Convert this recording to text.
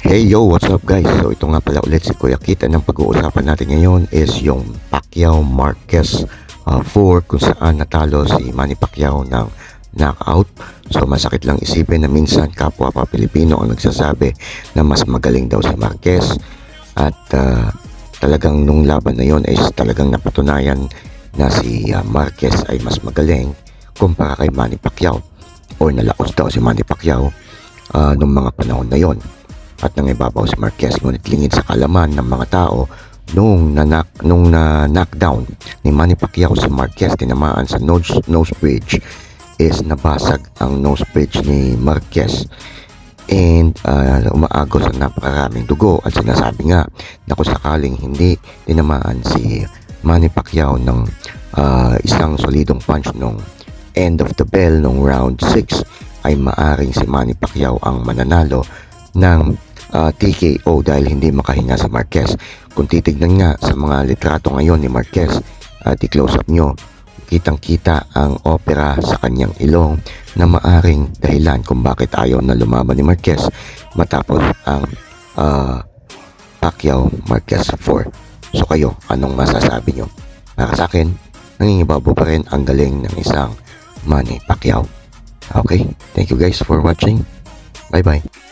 Hey yo, what's up guys? So ito nga pala ulit si Kuya Kit. Ang pag-uusapan natin ngayon is yung Pacquiao Marquez 4 kung saan natalo si Manny Pacquiao ng knockout. So masakit lang isipin na minsan kapwa pa Pilipino ang nagsasabi na mas magaling daw si Marquez. At talagang nung laban na yon is talagang napatunayan na si Marquez ay mas magaling kumpara kay Manny Pacquiao. Or nalaos daw si Manny Pacquiao nung mga panahon na yon. At nangibabaw si Marquez, ngunit lingid sa kalaman ng mga tao nung na-knockdown ni Manny Pacquiao si Marquez, tinamaan sa nose bridge, is nabasag ang nose bridge ni Marquez and umaagos ang napakaraming dugo. At sinasabi nga na kung sakaling hindi tinamaan si Manny Pacquiao ng isang solidong punch nung end of the bell nung round 6 ay maaring si Manny Pacquiao ang mananalo ng TKO dahil hindi makahinga si Marquez. Kung titignan nga sa mga litrato ngayon ni Marquez at i-close up nyo, kitang kita ang opera sa kanyang ilong na maaring dahilan kung bakit ayaw na lumaban ni Marquez matapos ang Pacquiao Marquez 4. So kayo, anong masasabi nyo? Para sa akin, nangingibabaw pa rin ang galing ng isang Manny Pacquiao. Okay, thank you guys for watching. Bye bye.